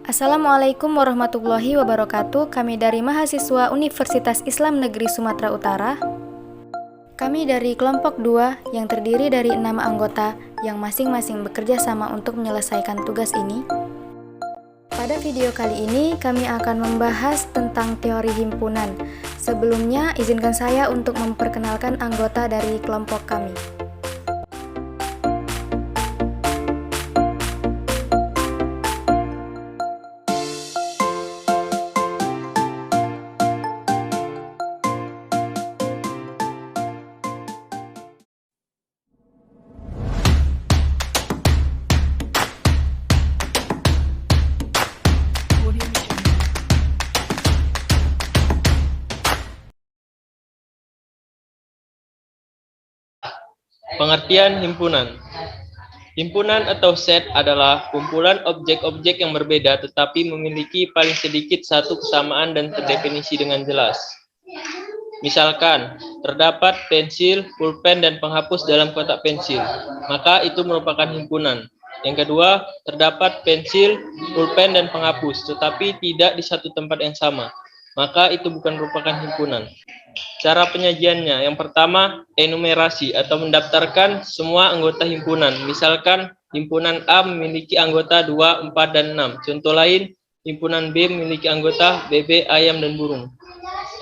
Assalamualaikum warahmatullahi wabarakatuh. Kami dari mahasiswa Universitas Islam Negeri Sumatera Utara. Kami dari kelompok 2 yang terdiri dari 6 anggota yang masing-masing bekerja sama untuk menyelesaikan tugas ini. Pada video kali ini kami akan membahas tentang teori himpunan. Sebelumnya izinkan saya untuk memperkenalkan anggota dari kelompok kami. Pengertian himpunan. Himpunan atau set adalah kumpulan objek-objek yang berbeda tetapi memiliki paling sedikit satu kesamaan dan terdefinisi dengan jelas. Misalkan, terdapat pensil, pulpen, dan penghapus dalam kotak pensil, maka itu merupakan himpunan. Yang kedua, terdapat pensil, pulpen, dan penghapus, tetapi tidak di satu tempat yang sama, maka itu bukan merupakan himpunan. Cara penyajiannya, yang pertama, enumerasi atau mendaftarkan semua anggota himpunan. Misalkan, himpunan A memiliki anggota 2, 4, dan 6. Contoh lain, himpunan B memiliki anggota bebek, ayam, dan burung.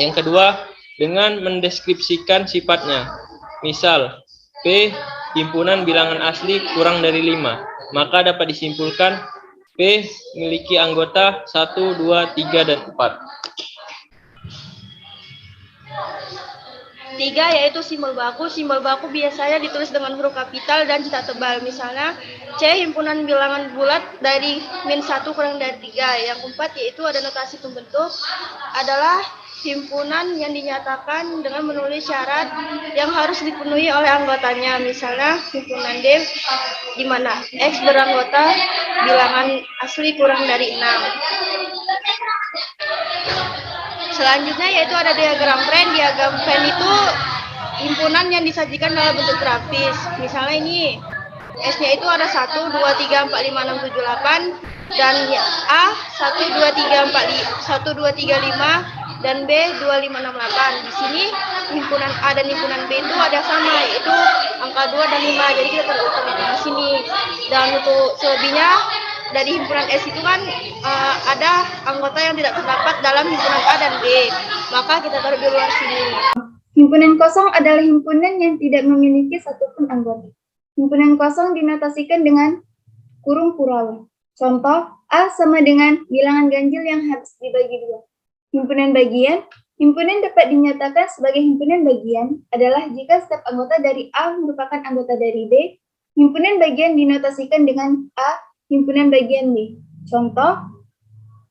Yang kedua, dengan mendeskripsikan sifatnya. Misal, P himpunan bilangan asli kurang dari 5, maka dapat disimpulkan P memiliki anggota 1, 2, 3, dan 4. 3 yaitu simbol baku. Simbol baku biasanya ditulis dengan huruf kapital dan cetak tebal. Misalnya C himpunan bilangan bulat dari -1 kurang dari 3. Yang keempat yaitu ada notasi pembentuk adalah himpunan yang dinyatakan dengan menulis syarat yang harus dipenuhi oleh anggotanya. Misalnya himpunan D di mana X beranggota bilangan asli kurang dari 6. Selanjutnya yaitu ada diagram Venn. Diagram Venn itu himpunan yang disajikan dalam bentuk grafis. Misalnya ini S-nya itu ada 1, 2, 3, 4, 5, 6, 7, 8 dan A 1, 2, 3, 4, 1, 2, 3, 5 dan B 2, 5, 6, 8. Di sini himpunan A dan himpunan B itu ada sama yaitu angka 2 dan 5. Jadi kita terutama di sini. Dan untuk selebihnya dari himpunan S itu kan ada anggota yang tidak terdapat dalam himpunan A dan B, maka kita taruh di luar sini. Himpunan kosong adalah himpunan yang tidak memiliki satupun anggota. Himpunan kosong dinotasikan dengan kurung Kurawa. Contoh, A sama dengan bilangan ganjil yang harus dibagi 2. Himpunan bagian. Himpunan dapat dinyatakan sebagai himpunan bagian adalah jika setiap anggota dari A merupakan anggota dari B. Himpunan bagian dinotasikan dengan A himpunan bagian B. Contoh,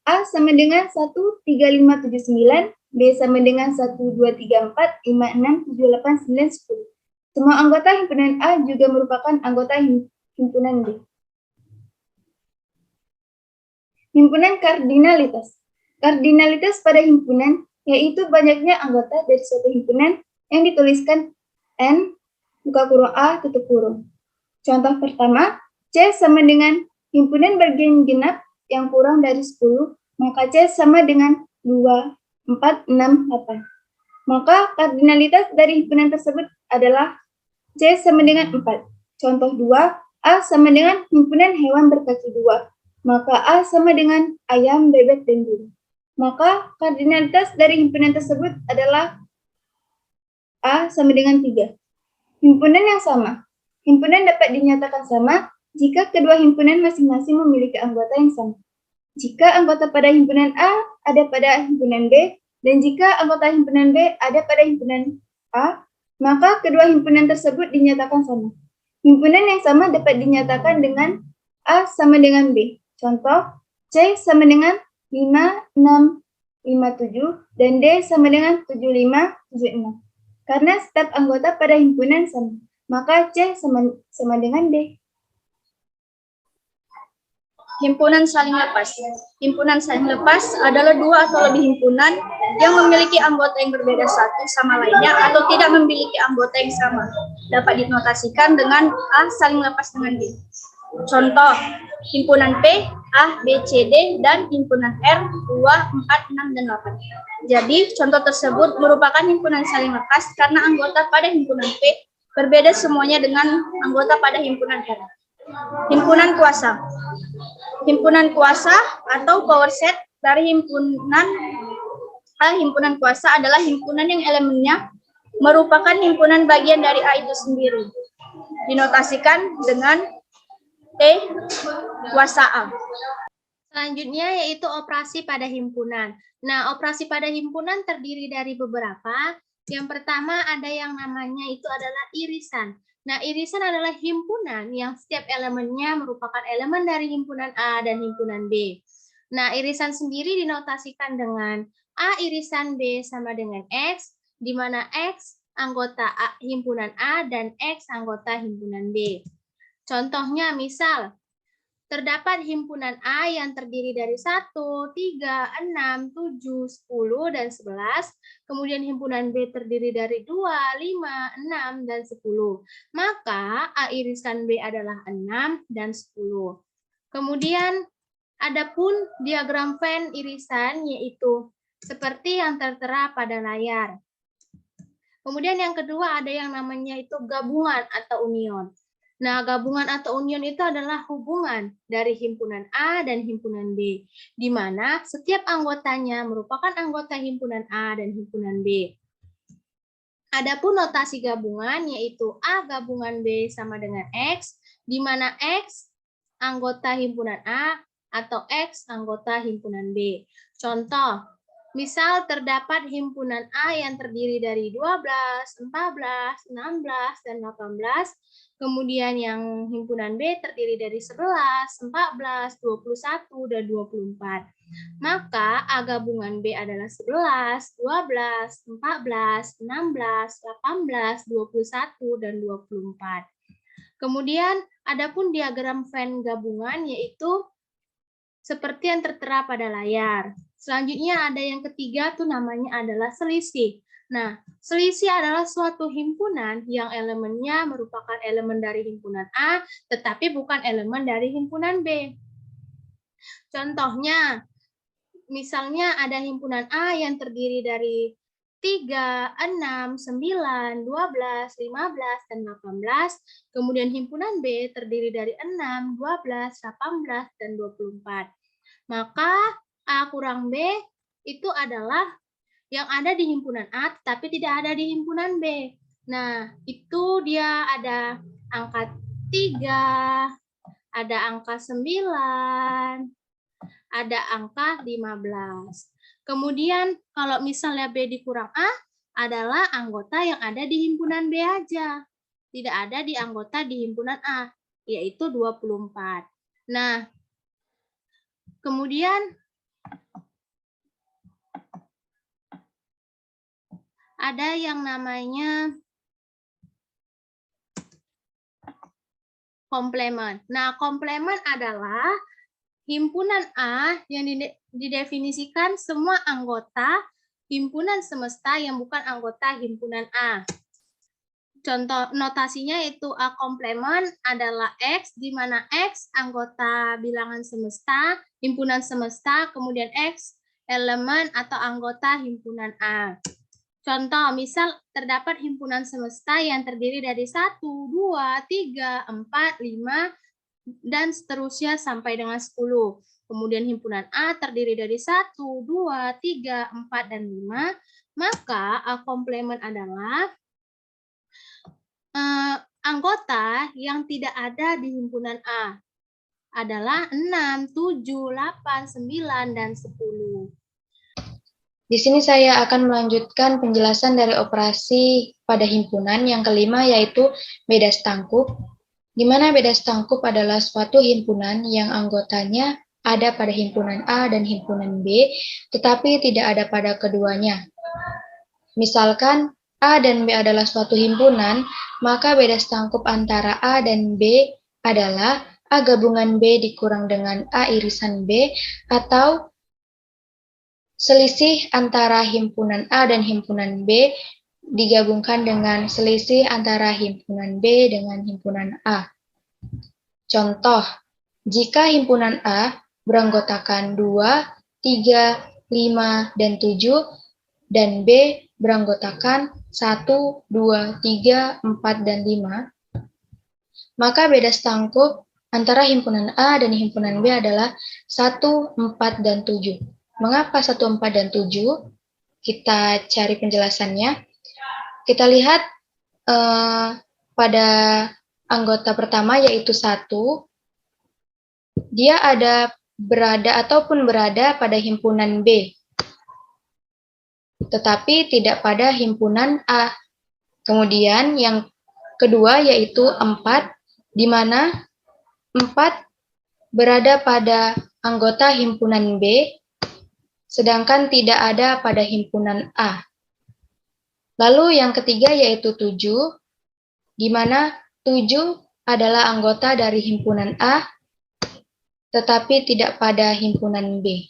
A sama dengan 1, 3, 5, 7, 9, B sama dengan 1, 2, 3, 4, 5, 6, 7, 8, 9, 10. Semua anggota himpunan A juga merupakan anggota himpunan B. Himpunan kardinalitas. Kardinalitas pada himpunan yaitu banyaknya anggota dari suatu himpunan yang dituliskan N, buka kurung A, tutup kurung. Contoh pertama, C sama dengan himpunan bagian genap yang kurang dari 10, maka C sama dengan 2, 4, 6, 8. Maka kardinalitas dari himpunan tersebut adalah C sama dengan 4. Contoh 2, A sama dengan himpunan hewan berkaki 2, maka A sama dengan ayam, bebek, dan burung. Maka kardinalitas dari himpunan tersebut adalah A sama dengan 3. Himpunan yang sama. Himpunan dapat dinyatakan sama jika kedua himpunan masing-masing memiliki anggota yang sama. Jika anggota pada himpunan A ada pada himpunan B, dan jika anggota himpunan B ada pada himpunan A, maka kedua himpunan tersebut dinyatakan sama. Himpunan yang sama dapat dinyatakan dengan A sama dengan B. Contoh, C sama dengan 5, 6, 5, 7, dan D sama dengan 7, 5, 7, 6. Karena setiap anggota pada himpunan sama, maka C sama dengan D. Himpunan saling lepas. Himpunan saling lepas adalah 2 atau lebih himpunan yang memiliki anggota yang berbeda satu sama lainnya atau tidak memiliki anggota yang sama. Dapat dinotasikan dengan A saling lepas dengan B. Contoh, himpunan P, A, B, C, D, dan himpunan R 2, 4, 6, dan 8. Jadi, contoh tersebut merupakan himpunan saling lekas karena anggota pada himpunan P berbeda semuanya dengan anggota pada himpunan R. Himpunan kuasa. Himpunan kuasa atau power set dari himpunan A. Himpunan kuasa adalah himpunan yang elemennya merupakan himpunan bagian dari A itu sendiri. Dinotasikan dengan T kuasa A. Selanjutnya yaitu operasi pada himpunan. Nah, operasi pada himpunan terdiri dari beberapa. Yang pertama ada yang namanya itu adalah irisan. Nah, irisan adalah himpunan yang setiap elemennya merupakan elemen dari himpunan A dan himpunan B. Nah, irisan sendiri dinotasikan dengan A irisan B sama dengan X, di mana X anggota himpunan A dan X anggota himpunan B. Contohnya misal, terdapat himpunan A yang terdiri dari 1, 3, 6, 7, 10, dan 11. Kemudian himpunan B terdiri dari 2, 5, 6, dan 10. Maka A irisan B adalah 6 dan 10. Kemudian adapun diagram Venn irisan yaitu seperti yang tertera pada layar. Kemudian yang kedua ada yang namanya itu gabungan atau union. Nah, gabungan atau union itu adalah hubungan dari himpunan A dan himpunan B, di mana setiap anggotanya merupakan anggota himpunan A dan himpunan B. Adapun notasi gabungan yaitu A gabungan B sama dengan X, di mana X anggota himpunan A atau X anggota himpunan B. Contoh, misal terdapat himpunan A yang terdiri dari 12, 14, 16, dan 18, kemudian yang himpunan B terdiri dari 11, 14, 21, dan 24. Maka A gabungan B adalah 11, 12, 14, 16, 18, 21, dan 24. Kemudian adapun diagram Venn gabungan yaitu seperti yang tertera pada layar. Selanjutnya ada yang ketiga tuh namanya adalah selisih. Nah, selisih adalah suatu himpunan yang elemennya merupakan elemen dari himpunan A, tetapi bukan elemen dari himpunan B. Contohnya, misalnya ada himpunan A yang terdiri dari 3, 6, 9, 12, 15, dan 18. Kemudian himpunan B terdiri dari 6, 12, 18, dan 24. Maka A kurang B itu adalah yang ada di himpunan A, tapi tidak ada di himpunan B. Nah, itu dia ada angka 3, ada angka 9, ada angka 15. Kemudian, kalau misalnya B dikurang A, adalah anggota yang ada di himpunan B aja. Tidak ada di anggota di himpunan A, yaitu 24. Nah, kemudian ada yang namanya komplemen. Nah, komplemen adalah himpunan A yang didefinisikan semua anggota himpunan semesta yang bukan anggota himpunan A. Contoh notasinya itu A komplemen adalah X, di mana X anggota bilangan semesta, himpunan semesta, kemudian X elemen atau anggota himpunan A. Contoh, misal terdapat himpunan semesta yang terdiri dari 1, 2, 3, 4, 5, dan seterusnya sampai dengan 10. Kemudian himpunan A terdiri dari 1, 2, 3, 4, dan 5. Maka A komplemen adalah anggota yang tidak ada di himpunan A. Adalah 6, 7, 8, 9, dan 10. Di sini saya akan melanjutkan penjelasan dari operasi pada himpunan yang kelima yaitu beda stangkup, di mana beda stangkup adalah suatu himpunan yang anggotanya ada pada himpunan A dan himpunan B, tetapi tidak ada pada keduanya. Misalkan A dan B adalah suatu himpunan, maka beda stangkup antara A dan B adalah A gabungan B dikurang dengan A irisan B, atau selisih antara himpunan A dan himpunan B digabungkan dengan selisih antara himpunan B dengan himpunan A. Contoh, jika himpunan A beranggotakan 2, 3, 5, dan 7, dan B beranggotakan 1, 2, 3, 4, dan 5, maka beda stangkuk antara himpunan A dan himpunan B adalah 1, 4, dan 7. Mengapa 1, 4, dan 7? Kita cari penjelasannya. Kita lihat pada anggota pertama yaitu 1, dia berada pada himpunan B, tetapi tidak pada himpunan A. Kemudian yang kedua yaitu 4, di mana 4 berada pada anggota himpunan B, sedangkan tidak ada pada himpunan A. Lalu yang ketiga yaitu 7, di mana 7 adalah anggota dari himpunan A, tetapi tidak pada himpunan B.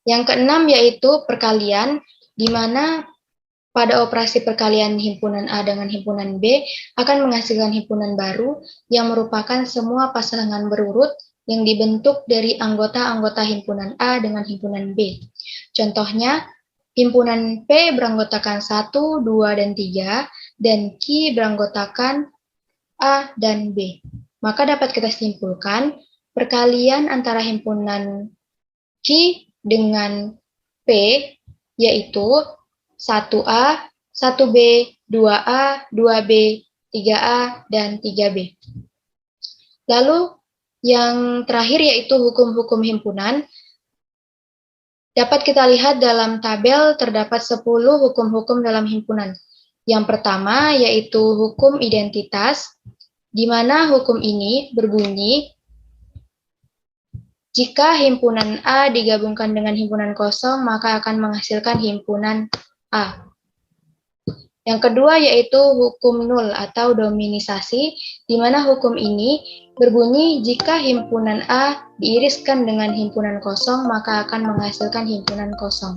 Yang keenam yaitu perkalian, di mana pada operasi perkalian himpunan A dengan himpunan B akan menghasilkan himpunan baru yang merupakan semua pasangan berurut yang dibentuk dari anggota-anggota himpunan A dengan himpunan B. Contohnya, himpunan P beranggotakan 1, 2, dan 3, dan Q beranggotakan A dan B. Maka dapat kita simpulkan, perkalian antara himpunan Q dengan P yaitu 1A, 1B, 2A, 2B, 3A, dan 3B. Lalu yang terakhir yaitu hukum-hukum himpunan. Dapat kita lihat dalam tabel terdapat 10 hukum-hukum dalam himpunan. Yang pertama yaitu hukum identitas, di mana hukum ini berbunyi jika himpunan A digabungkan dengan himpunan kosong, maka akan menghasilkan himpunan A. Yang kedua yaitu hukum nul atau dominisasi, di mana hukum ini berbunyi jika himpunan A diiriskan dengan himpunan kosong, maka akan menghasilkan himpunan kosong.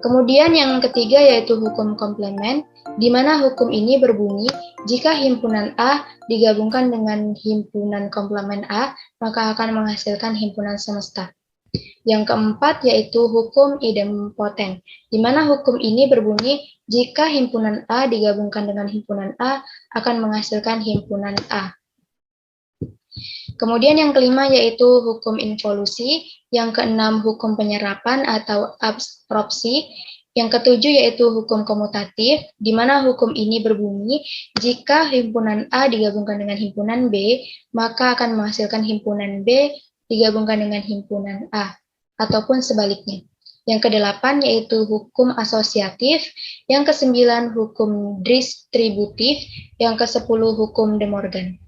Kemudian yang ketiga yaitu hukum komplement, di mana hukum ini berbunyi jika himpunan A digabungkan dengan himpunan komplement A, maka akan menghasilkan himpunan semesta. Yang keempat yaitu hukum idempoten, di mana hukum ini berbunyi jika himpunan A digabungkan dengan himpunan A akan menghasilkan himpunan A. Kemudian yang kelima yaitu hukum involusi, yang keenam hukum penyerapan atau absorpsi, yang ketujuh yaitu hukum komutatif, di mana hukum ini berbunyi jika himpunan A digabungkan dengan himpunan B, maka akan menghasilkan himpunan B digabungkan dengan himpunan A, ataupun sebaliknya. Yang kedelapan yaitu hukum asosiatif, yang kesembilan hukum distributif, yang kesepuluh hukum De Morgan.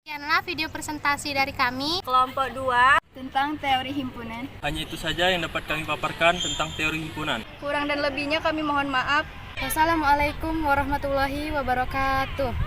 Sekianlah video presentasi dari kami. Kelompok 2 tentang teori himpunan. Hanya itu saja yang dapat kami paparkan tentang teori himpunan. kurang dan lebihnya kami mohon maaf. Wassalamualaikum warahmatullahi wabarakatuh.